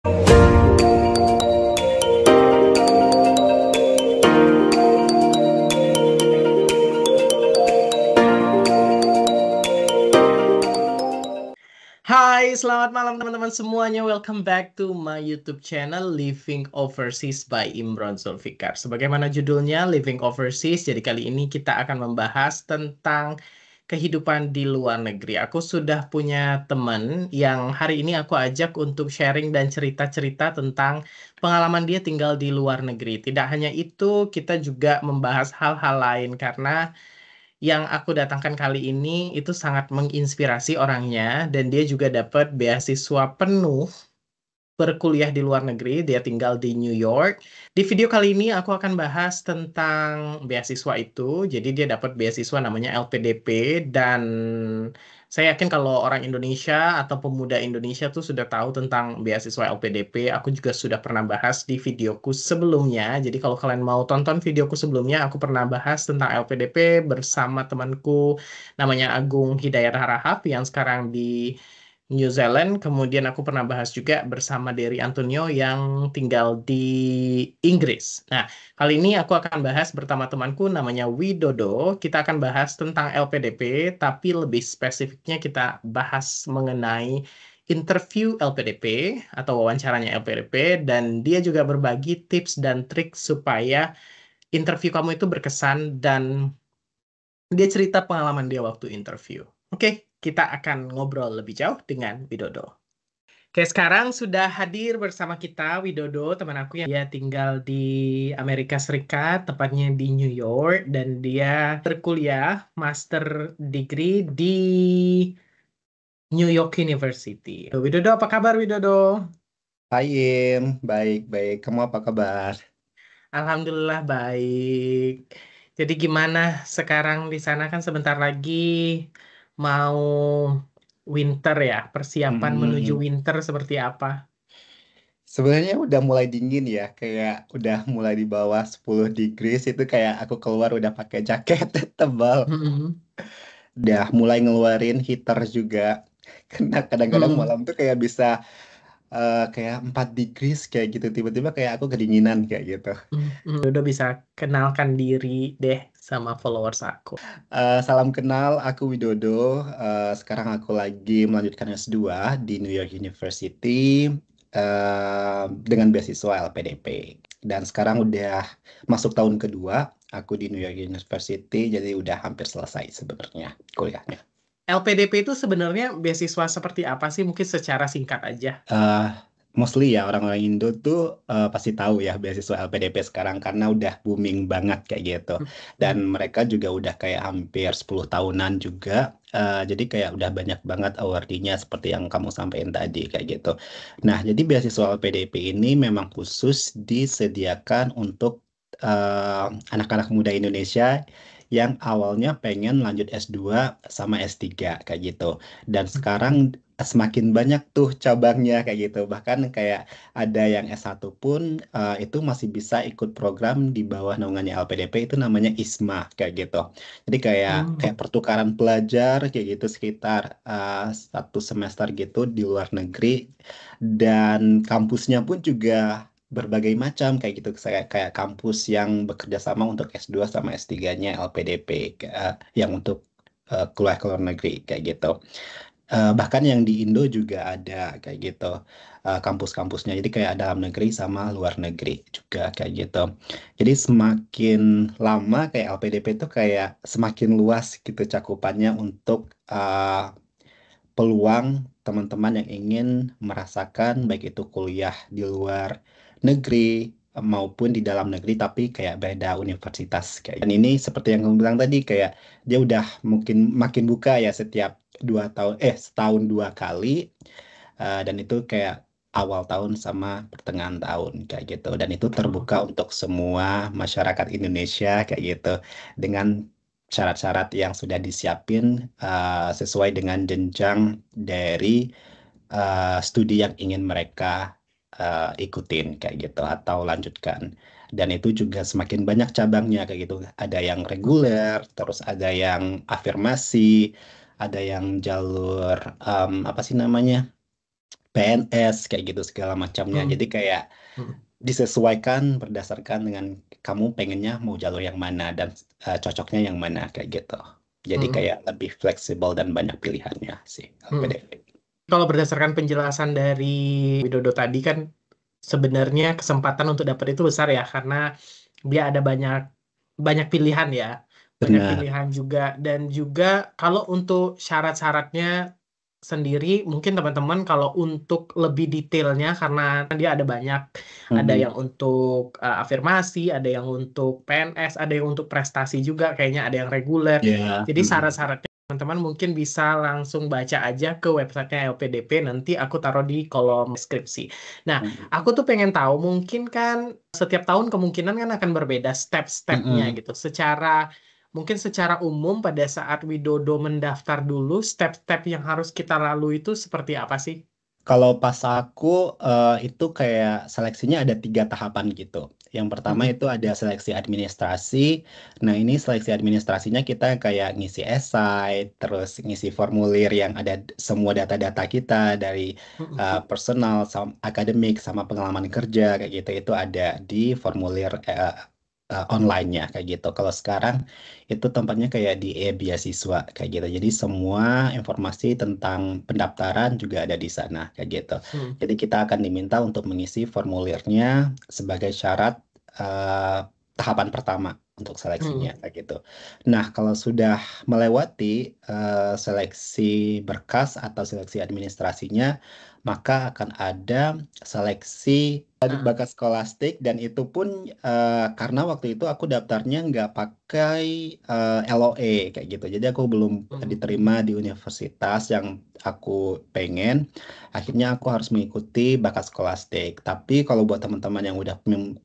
Hai, selamat malam teman-teman semuanya. Welcome back to my YouTube channel Living Overseas by Imron Zulfikar. Sebagaimana judulnya Living Overseas, jadi kali ini kita akan membahas tentang kehidupan di luar negeri. Aku sudah punya teman yang hari ini aku ajak untuk sharing dan cerita-cerita tentang pengalaman dia tinggal di luar negeri. Tidak hanya itu, kita juga membahas hal-hal lain karena yang aku datangkan kali ini itu sangat menginspirasi orangnya dan dia juga dapat beasiswa penuh berkuliah di luar negeri. Dia tinggal di New York. Di video kali ini aku akan bahas tentang beasiswa itu. Jadi dia dapat beasiswa namanya LPDP dan saya yakin kalau orang Indonesia atau pemuda Indonesia tuh sudah tahu tentang beasiswa LPDP. Aku juga sudah pernah bahas di videoku sebelumnya. Jadi kalau kalian mau tonton videoku sebelumnya, aku pernah bahas tentang LPDP bersama temanku namanya Agung Hidayat Harahap yang sekarang di New Zealand. Kemudian aku pernah bahas juga bersama Dery Antonio yang tinggal di Inggris. Nah, kali ini aku akan bahas bersama temanku namanya Widodo. Kita akan bahas tentang LPDP, tapi lebih spesifiknya kita bahas mengenai interview LPDP atau wawancaranya LPDP, dan dia juga berbagi tips dan trik supaya interview kamu itu berkesan dan dia cerita pengalaman dia waktu interview. Oke, kita akan ngobrol lebih jauh dengan Widodo. Oke, sekarang sudah hadir bersama kita Widodo, teman aku yang dia tinggal di Amerika Serikat, tepatnya di New York, dan dia berkuliah master degree di New York University. Widodo, apa kabar Widodo? Hai Im, baik-baik. Kamu apa kabar? Alhamdulillah baik. Jadi gimana sekarang di sana kan sebentar lagi mau winter ya, persiapan menuju Hmm, winter seperti apa? sebenarnya udah mulai dingin ya, kayak udah mulai di bawah 10 degrees itu kayak aku keluar udah pakai jaket tebal. Mm-mm. Udah mulai ngeluarin heater juga. Karena kadang-kadang Mm-mm. malam tuh kayak bisa kayak 4 degrees kayak gitu. Tiba-tiba kayak aku kedinginan kayak gitu. Mm-mm. Udah bisa kenalkan diri deh sama followers aku. Salam kenal, aku Widodo. Sekarang aku lagi melanjutkan S2 di New York University dengan beasiswa LPDP. Dan sekarang udah masuk tahun kedua, aku di New York University, jadi udah hampir selesai sebenarnya kuliahnya. LPDP itu sebenarnya beasiswa seperti apa sih? Mungkin secara singkat aja. eh Mostly ya orang-orang Indo tuh pasti tahu ya beasiswa LPDP sekarang karena udah booming banget kayak gitu. Dan Mm-mm. mereka juga udah kayak hampir 10 tahunan juga. Jadi kayak udah banyak banget awardee-nya seperti yang kamu sampaikan tadi kayak gitu. Nah, jadi beasiswa LPDP ini memang khusus disediakan untuk anak-anak muda Indonesia yang awalnya pengen lanjut S2 sama S3 kayak gitu. Dan sekarang semakin banyak tuh cabangnya kayak gitu. Bahkan kayak ada yang S1 pun itu masih bisa ikut program di bawah naungannya LPDP itu namanya ISMA kayak gitu. Jadi kayak Mm. kayak pertukaran pelajar kayak gitu sekitar 1 semester gitu di luar negeri dan kampusnya pun juga berbagai macam kayak gitu. Kayak kampus yang bekerja sama untuk S2 sama S3-nya LPDP yang untuk keluar ke luar negeri kayak gitu. Bahkan yang di Indo juga ada kayak gitu kampus-kampusnya. Jadi kayak dalam negeri sama luar negeri juga kayak gitu. Jadi semakin lama kayak LPDP itu kayak semakin luas gitu cakupannya untuk peluang teman-teman yang ingin merasakan baik itu kuliah di luar negeri maupun di dalam negeri tapi kayak beda universitas kayak. Dan ini seperti yang kamu bilang tadi kayak dia udah mungkin makin buka ya setiap 2 tahun setahun 2 kali dan itu kayak awal tahun sama pertengahan tahun kayak gitu dan itu Mm. terbuka untuk semua masyarakat Indonesia kayak gitu dengan syarat-syarat yang sudah disiapin sesuai dengan jenjang dari studi yang ingin mereka ikutin kayak gitu atau lanjutkan. Dan itu juga semakin banyak cabangnya kayak gitu. Ada yang reguler, terus ada yang afirmasi, ada yang jalur apa sih namanya? PNS kayak gitu segala macamnya. Hmm. Jadi kayak Hmm. disesuaikan berdasarkan dengan kamu pengennya mau jalur yang mana dan cocoknya yang mana kayak gitu. Jadi Hmm. kayak lebih fleksibel dan banyak pilihannya sih Hmm. LPDP. Kalau berdasarkan penjelasan dari Widodo tadi kan sebenarnya kesempatan untuk dapat itu besar ya karena dia ada banyak banyak pilihan ya. Banyak Benar. pilihan juga dan juga kalau untuk syarat-syaratnya sendiri mungkin teman-teman kalau untuk lebih detailnya karena dia ada banyak ada Mhm. yang untuk afirmasi, ada yang untuk PNS, ada yang untuk prestasi juga kayaknya ada yang reguler. Ya, Jadi syarat-syaratnya teman-teman mungkin bisa langsung baca aja ke websitenya LPDP nanti aku taruh di kolom deskripsi. Nah, Mhm. aku tuh pengen tahu mungkin kan setiap tahun kemungkinan kan akan berbeda step-stepnya Mhm. gitu. Mungkin secara umum pada saat Widodo mendaftar dulu, step-step yang harus kita lalui itu seperti apa sih? Kalau pas aku itu kayak seleksinya ada 3 tahapan gitu. Yang pertama Mm-mm, itu ada seleksi administrasi. Nah ini seleksi administrasinya kita kayak ngisi esai, terus ngisi formulir yang ada semua data-data kita dari mm-mm, personal, akademik, sama pengalaman kerja kayak gitu. Itu ada di formulir online-nya kayak gitu. Kalau sekarang itu tempatnya kayak di beasiswa kayak gitu. Jadi semua informasi tentang pendaftaran juga ada di sana kayak gitu. mm, Jadi kita akan diminta untuk mengisi formulirnya sebagai syarat eh, tahapan pertama untuk seleksinya mm, kayak gitu. Nah, kalau sudah melewati seleksi berkas atau seleksi administrasinya, maka akan ada seleksi ah, bakat skolastik dan itu pun karena waktu itu aku daftarnya nggak pakai LOE kayak gitu. Jadi aku belum mm, diterima di universitas yang aku pengen. Akhirnya aku harus mengikuti bakat skolastik. Tapi kalau buat teman-teman yang udah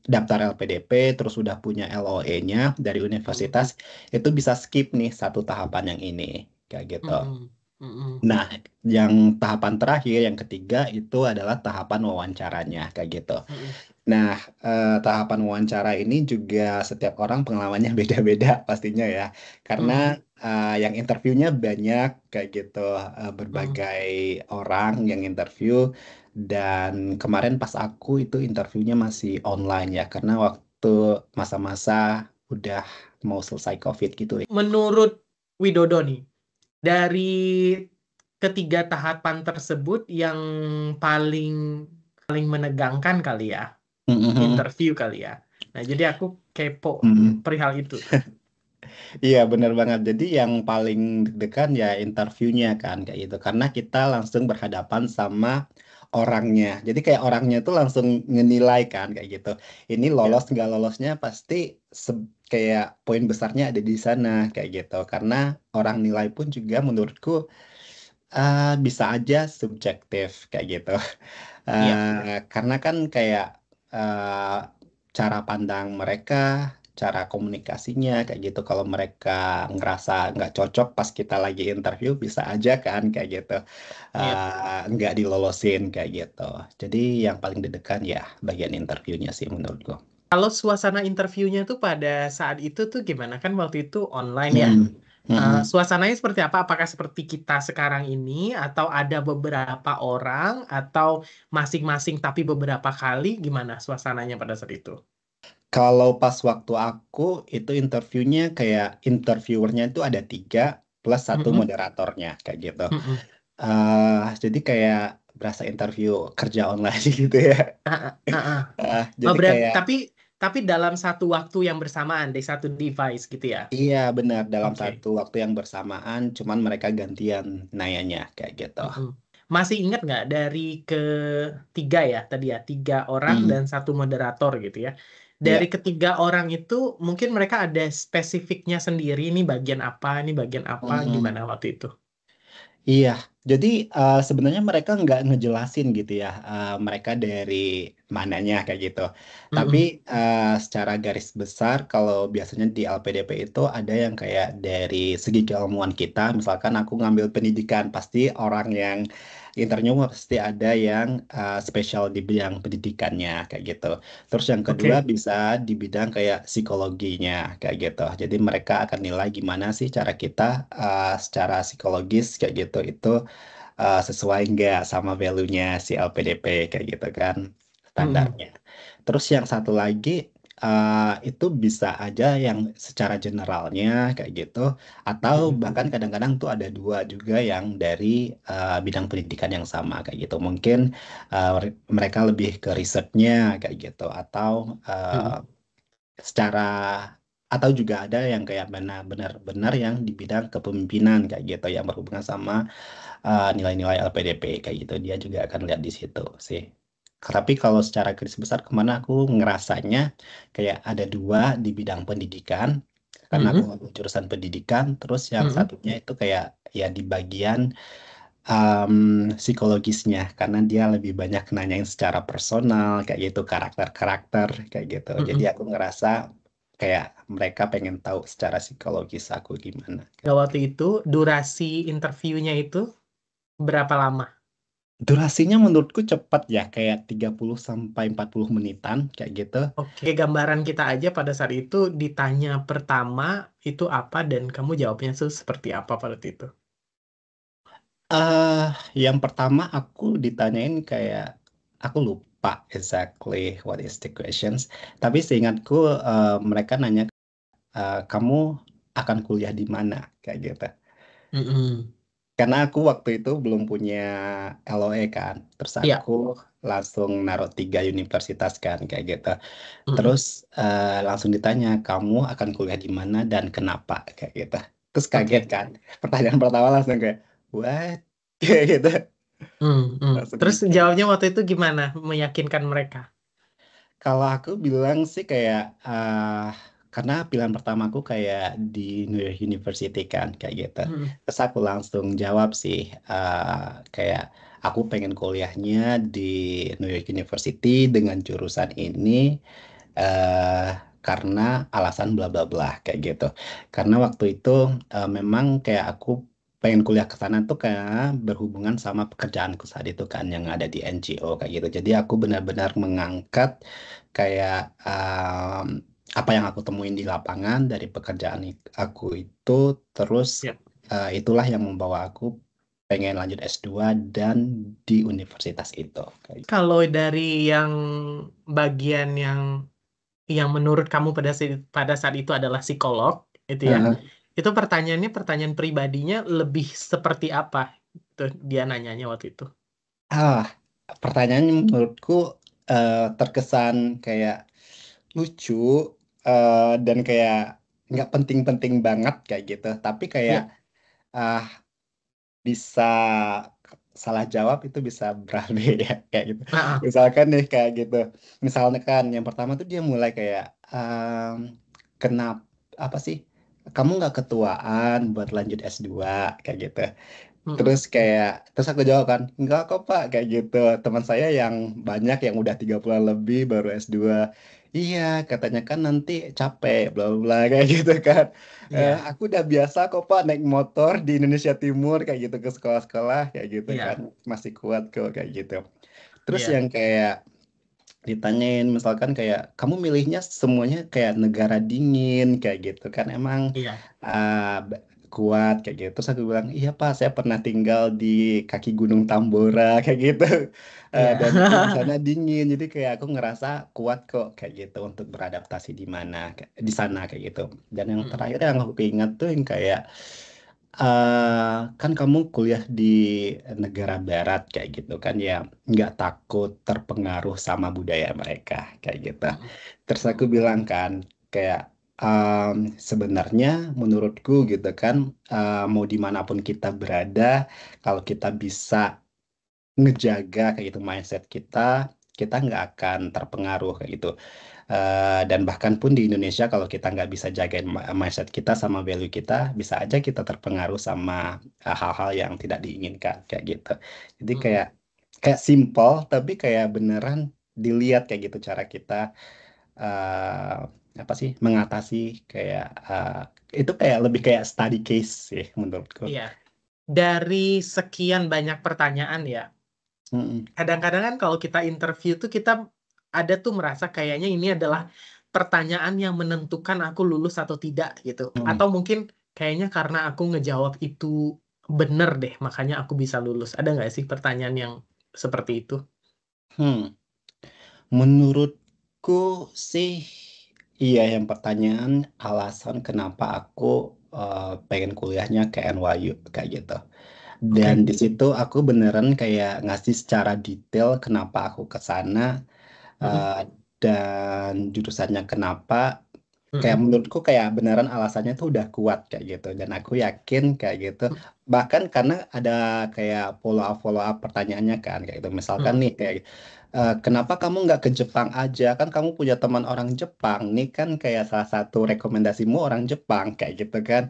daftar LPDP terus udah punya LOE-nya dari mm, universitas itu bisa skip nih satu tahapan yang ini kayak gitu. mm, mm, Nah, yang tahapan terakhir, yang ketiga itu adalah tahapan wawancaranya kayak gitu. mm, Nah, tahapan wawancara ini juga setiap orang pengalamannya beda-beda pastinya ya. Karena mm, yang interviewnya banyak kayak gitu, mm. berbagai orang yang interview. Dan kemarin pas aku itu interviewnya masih online ya, karena waktu masa-masa udah mau selesai COVID gitu. Menurut Widodo nih, dari ketiga tahapan tersebut yang paling paling menegangkan kali ya, Mhm. interview kali ya. Nah, jadi aku kepo Mhm. perihal itu tuh. Iya bener banget. Jadi yang paling deg-degan ya interviewnya kan kayak gitu. Karena kita langsung berhadapan sama orangnya. Jadi kayak orangnya tuh langsung ngenilai kan kayak gitu. Ini lolos Ya. nggak lolosnya pasti kayak poin besarnya ada di sana kayak gitu. Karena orang nilai pun juga menurutku bisa aja subjektif kayak gitu. Iya. Karena kan kayak eh, cara pandang mereka, cara komunikasinya kayak gitu. Kalau mereka ngerasa nggak cocok pas kita lagi interview, bisa aja kan kayak gitu. Iya. Nggak dilolosin kayak gitu. Jadi yang paling deg-degan ya bagian interviewnya sih menurutku. Kalau suasana interviewnya tuh pada saat itu tuh gimana? Kan waktu itu online ya. Mm-mm. Mm-mm. Suasananya seperti apa? Apakah seperti kita sekarang ini, atau ada beberapa orang, atau masing-masing tapi beberapa kali? Gimana suasananya pada saat itu? Kalau pas waktu aku itu interviewnya kayak interviewernya itu ada 3 plus satu Mm-mm. moderatornya kayak gitu. Mm-mm. Jadi kayak berasa interview kerja online gitu ya. Ah, ah, ah, ah. Oh, Jadi berat, kayak tapi dalam satu waktu yang bersamaan di satu device gitu ya. iya benar dalam Oke. satu waktu yang bersamaan, cuman mereka gantian nanyanya kayak gitu. Mm-mm. Masih ingat nggak dari ketiga ya tadi ya 3 orang Hmm, dan satu moderator gitu ya. Dari ya. ketiga orang itu mungkin mereka ada spesifiknya sendiri ini bagian apa gimana Hmm. waktu itu. Iya, jadi sebenarnya mereka nggak ngejelasin gitu ya, mereka dari mananya kayak gitu. Tapi Mm-mm. secara garis besar, kalau biasanya di LPDP itu ada yang kayak dari segi keilmuan kita, misalkan aku ngambil pendidikan, pasti orang yang interview pasti ada yang spesial di bidang pendidikannya kayak gitu. Terus yang kedua Oke. bisa di bidang kayak psikologinya kayak gitu. Jadi mereka akan nilai gimana sih cara kita secara psikologis kayak gitu itu sesuai nggak sama value-nya si LPDP kayak gitu kan Mm-mm. standarnya. Terus yang satu lagi itu bisa aja yang secara generalnya kayak gitu, atau Mm-mm. bahkan kadang-kadang tuh ada dua juga yang dari bidang pendidikan yang sama kayak gitu. Mungkin mereka lebih ke risetnya kayak gitu, atau Mm-mm. secara atau juga ada yang kayak benar-benar yang di bidang kepemimpinan kayak gitu yang berhubungan sama nilai-nilai LPDP kayak gitu. Dia juga akan lihat di situ sih. Tapi kalau secara garis besar kemana aku ngerasanya kayak ada dua di bidang pendidikan, karena aku Mm-mm. ngambil jurusan pendidikan, terus yang Mm-mm. satunya itu kayak ya di bagian psikologisnya, karena dia lebih banyak nanyain secara personal kayak gitu, karakter-karakter kayak gitu. Jadi Mm-mm. aku ngerasa kayak mereka pengen tahu secara psikologis aku gimana Nah, kayak gitu. waktu itu durasi interviewnya itu berapa lama? Durasinya menurutku cepat ya, kayak 30 sampai 40 menitan kayak gitu. Oke, gambaran kita aja pada saat itu ditanya pertama itu apa dan kamu jawabnya tuh seperti apa pada waktu itu. eh yang pertama aku ditanyain kayak aku lupa exactly what is the questions. Tapi seingatku mereka nanya kamu akan kuliah di mana kayak gitu. Mm-mm. Karena aku waktu itu belum punya LOE kan, terus Iya. aku langsung naruh 3 universitas kan kayak gitu. Mm-mm. Terus langsung ditanya kamu akan kuliah di mana dan kenapa kayak gitu. Terus kaget Oke. kan. Pertanyaan pertama langsung kayak what kayak gitu. Mm-mm. Langsung Terus mikir. jawabnya waktu itu gimana meyakinkan mereka? Kalau aku bilang sih kayak karena pilihan pertama aku kayak di New York University kan kayak gitu. Mm-mm. Terus aku langsung jawab sih kayak aku pengen kuliahnya di New York University dengan jurusan ini eh karena alasan bla bla bla kayak gitu. Karena waktu itu memang kayak aku pengen kuliah ke sana tuh kayak berhubungan sama pekerjaanku saat itu kan yang ada di NGO kayak gitu. Jadi aku benar-benar mengangkat kayak apa yang aku temuin di lapangan dari pekerjaan aku itu, terus Ya. itulah yang membawa aku pengen lanjut S2 dan di universitas itu. Kayak gitu. Kalau dari yang bagian yang menurut kamu pada saat itu adalah psikolog, itu ya, Heeh. itu pertanyaannya pertanyaan pribadinya lebih seperti apa? Tuh dia nanyanya waktu itu. Ah, pertanyaannya menurutku terkesan kayak lucu dan kayak nggak penting-penting banget kayak gitu. Tapi kayak Ya. ah bisa salah jawab itu bisa berabe ya kayak gitu. Ah, ah. Misalkan nih kayak gitu. Misalnya kan yang pertama tuh dia mulai kayak kenapa apa sih? Kamu nggak ketuaan buat lanjut S2 kayak gitu. Mm-mm. Terus aku jawab kan, enggak kok Pak, kayak gitu. Teman saya yang banyak yang udah 3 bulan lebih baru S2. Iya, katanya kan nanti capek, bla bla bla, kayak gitu kan. Iya, Aku udah biasa kok Pak naik motor di Indonesia Timur kayak gitu ke sekolah-sekolah kayak gitu kan. iya, Masih kuat kok kayak gitu. Terus iya, yang kayak ditanyain misalkan kayak kamu milihnya semuanya kayak negara dingin kayak gitu kan emang iya, kuat kayak gitu. Terus aku bilang iya Pak saya pernah tinggal di kaki Gunung Tambora kayak gitu. iya. Dan itu di sana dingin jadi kayak aku ngerasa kuat kok kayak gitu untuk beradaptasi di sana kayak gitu. Dan yang Mm-mm. terakhir yang aku ingat tuh yang kayak kan kamu kuliah di negara barat kayak gitu kan ya nggak takut terpengaruh sama budaya mereka kayak gitu. Mm-mm. Terus aku Mm-mm. bilang kan kayak sebenarnya menurutku gitu kan mau dimanapun kita berada kalau kita bisa ngejaga kayak gitu mindset kita kita nggak akan terpengaruh kayak gitu. Dan bahkan pun di Indonesia kalau kita nggak bisa jagain mindset kita sama value kita, bisa aja kita terpengaruh sama hal-hal yang tidak diinginkan kayak gitu. Jadi kayak Mm-mm. kayak simple tapi kayak beneran dilihat kayak gitu cara kita eh, apa sih mengatasi kayak itu kayak lebih kayak study case sih menurutku. Iya. Dari sekian banyak pertanyaan ya, Mm-mm. kadang-kadang kan kalau kita interview tuh kita ada tuh merasa kayaknya ini adalah pertanyaan yang menentukan aku lulus atau tidak gitu. Mm-mm. Atau mungkin kayaknya karena aku ngejawab itu bener deh, makanya aku bisa lulus. Ada nggak sih pertanyaan yang seperti itu? Hmm, menurutku sih iya yang pertanyaan alasan kenapa aku pengen kuliahnya ke NYU kayak gitu. Dan Oke. di situ aku beneran kayak ngasih secara detail kenapa aku ke sana Mm-mm. dan jurusannya kenapa. Kayak Mm-mm. menurutku kayak beneran alasannya tuh udah kuat kayak gitu dan aku yakin kayak gitu bahkan karena ada kayak follow up pertanyaannya kan kayak gitu misalkan Mm-mm. nih kayak kenapa kamu nggak ke Jepang aja kan kamu punya teman orang Jepang nih kan kayak salah satu rekomendasimu orang Jepang kayak gitu kan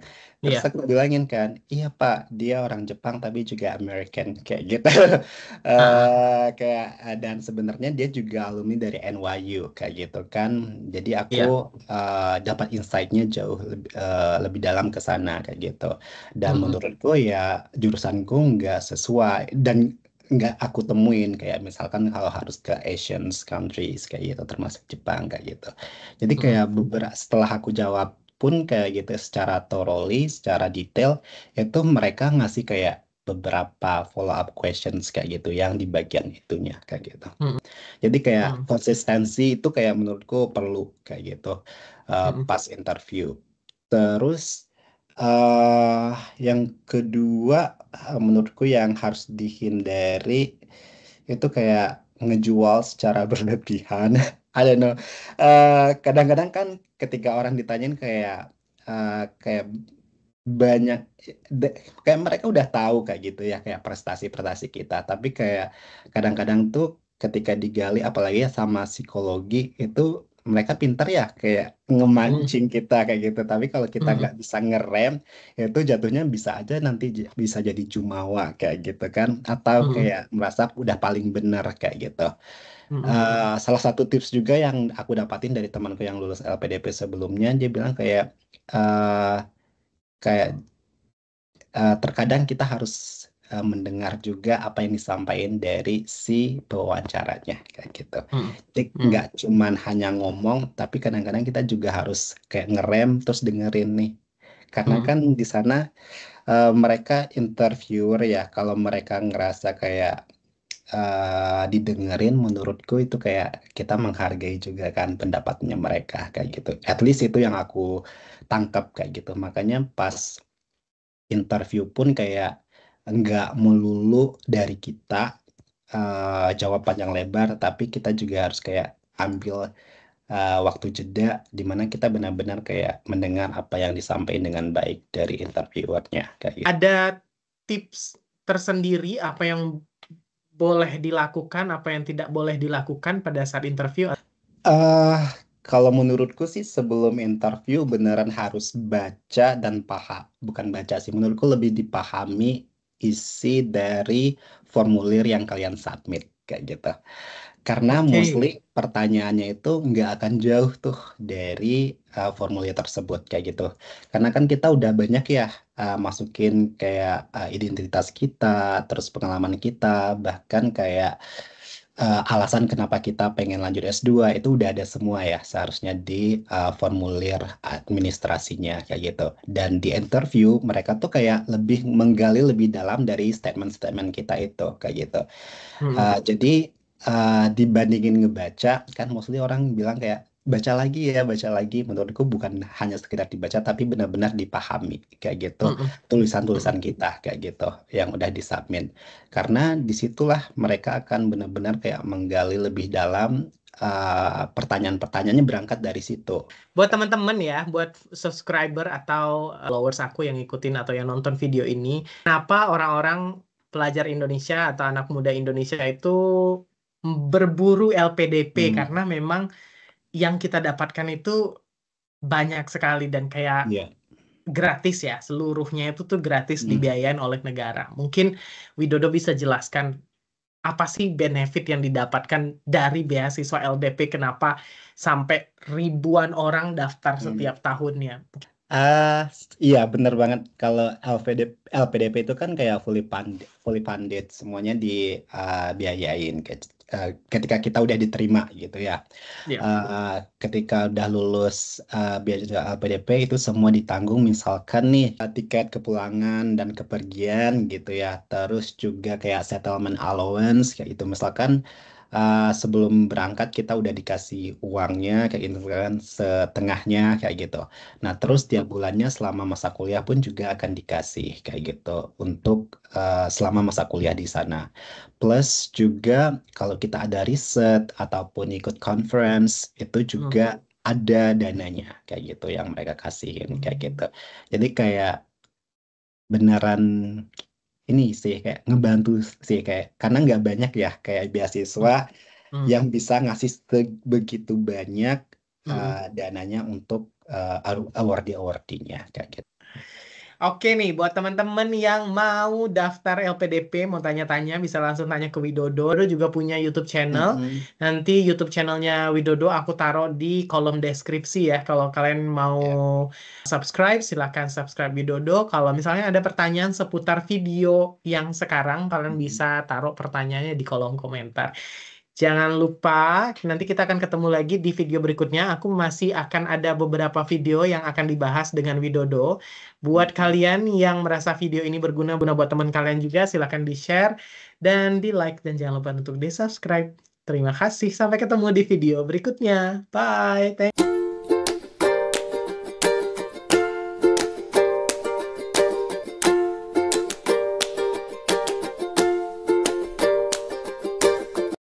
terus Iya. aku bilangin kan iya Pak dia orang Jepang tapi juga American kayak gitu. Ah, ah. Kayak dan sebenarnya dia juga alumni dari NYU kayak gitu kan. Jadi aku Iya. dapat insight-nya jauh lebih dalam ke sana kayak gitu. Dan Mm-mm. menurutku ya jurusanku nggak sesuai dan nggak aku temuin kayak misalkan kalau harus ke Asian countries kayak gitu termasuk Jepang kayak gitu. Jadi Mm-mm. kayak beberapa setelah aku jawab pun kayak gitu secara thoroughly, secara detail itu mereka ngasih kayak beberapa follow up questions kayak gitu yang di bagian itunya kayak gitu. Mm-mm. Jadi kayak Mm-mm. konsistensi itu kayak menurutku perlu kayak gitu Mm-mm. pas interview. Terus eh yang kedua menurutku yang harus dihindari itu kayak ngejual secara berlebihan. I don't know. Kadang-kadang kan ketika orang ditanyain kayak banyak kayak mereka udah tahu kayak gitu ya kayak prestasi-prestasi kita tapi kayak kadang-kadang tuh ketika digali apalagi ya sama psikologi itu mereka pintar ya kayak Mm-mm. ngemancing kita kayak gitu tapi kalau kita Mm-mm. nggak bisa ngerem itu jatuhnya bisa aja nanti bisa jadi jumawa kayak gitu kan atau Mm-mm. kayak merasa udah paling benar kayak gitu. Mm-mm. Salah satu tips juga yang aku dapatin dari temanku yang lulus LPDP sebelumnya dia bilang eh, kayak terkadang kita harus mendengar juga apa yang disampaikan dari si pewawancaranya kayak gitu. Mm-mm. Jadi nggak Mm-mm. cuman hanya ngomong, tapi kadang-kadang kita juga harus kayak ngerem terus dengerin nih. Karena Mm-mm. kan di sana mereka interviewer ya, kalau mereka ngerasa kayak didengerin, menurutku itu kayak kita menghargai juga kan pendapatnya mereka kayak gitu. At least itu yang aku tangkap kayak gitu. Makanya pas interview pun kayak nggak melulu dari kita jawab panjang lebar, tapi kita juga harus kayak ambil waktu jeda di mana kita benar-benar kayak mendengar apa yang disampaikan dengan baik dari interviewernya kayak gitu. Ada tips tersendiri apa yang boleh dilakukan, apa yang tidak boleh dilakukan pada saat interview? eh Kalau menurutku sih sebelum interview beneran harus baca dan paham. Bukan baca sih, menurutku lebih dipahami isi dari formulir yang kalian submit kayak gitu. Karena mostly Oke. pertanyaannya itu nggak akan jauh tuh dari formulir tersebut kayak gitu. Karena kan kita udah banyak ya masukin kayak identitas kita, terus pengalaman kita, bahkan kayak alasan kenapa kita pengen lanjut S2 itu udah ada semua ya seharusnya di formulir administrasinya kayak gitu. Dan di interview mereka tuh kayak lebih menggali lebih dalam dari statement-statement kita itu kayak gitu. Mm-mm. Jadi dibandingin ngebaca, kan mostly orang bilang kayak baca lagi ya, baca lagi. Menurutku bukan hanya sekedar dibaca, tapi benar-benar dipahami kayak gitu. Mm-mm. Tulisan-tulisan Mm-mm. kita kayak gitu yang udah disubmit. Karena disitulah mereka akan benar-benar kayak menggali lebih dalam pertanyaan-pertanyaannya berangkat dari situ. Buat teman-teman ya, buat subscriber atau followers aku yang ngikutin atau yang nonton video ini, kenapa orang-orang pelajar Indonesia atau anak muda Indonesia itu berburu LPDP? Hmm, Karena memang yang kita dapatkan itu banyak sekali dan kayak iya. gratis ya, seluruhnya itu tuh gratis Hmm. dibiayain oleh negara. Mungkin Widodo bisa jelaskan apa sih benefit yang didapatkan dari beasiswa LDP, kenapa sampai ribuan orang daftar Hmm. setiap tahunnya. Iya bener banget kalau LPDP itu kan kayak fully funded semuanya dibiayain kayak. ketika kita udah diterima gitu ya. Ya. Ketika udah lulus beasiswa LPDP itu semua ditanggung, misalkan nih tiket kepulangan dan kepergian gitu ya, terus juga kayak settlement allowance kayak itu, misalkan sebelum berangkat kita udah dikasih uangnya kayak gitu kan, setengahnya kayak gitu. Nah Hmm. terus tiap bulannya selama masa kuliah pun juga akan dikasih kayak gitu untuk selama masa kuliah di sana. Plus juga kalau kita ada riset ataupun ikut conference itu Hmm. juga ada dananya kayak gitu yang mereka kasihin kayak gitu. Jadi kayak beneran ini sih kayak ngebantu sih, kayak karena nggak banyak ya kayak beasiswa Hmm. yang bisa ngasih begitu banyak Hmm. dananya untuk award-awardnya kayak gitu. Oke nih, buat teman-teman yang mau daftar LPDP, mau tanya-tanya, bisa langsung tanya ke Widodo. Widodo juga punya YouTube channel. Mm-mm. Nanti YouTube channelnya Widodo aku taruh di kolom deskripsi ya. Kalau kalian mau Ya. subscribe, silahkan subscribe Widodo. Kalau misalnya ada pertanyaan seputar video yang sekarang, kalian Mm-mm. bisa taruh pertanyaannya di kolom komentar. Jangan lupa, nanti kita akan ketemu lagi di video berikutnya. Aku masih akan ada beberapa video yang akan dibahas dengan Widodo. Buat Mm-mm. kalian yang merasa video ini berguna buat teman kalian juga, silahkan di-share dan di-like. Dan jangan lupa untuk di-subscribe. Terima kasih. Sampai ketemu di video berikutnya. Bye. Thank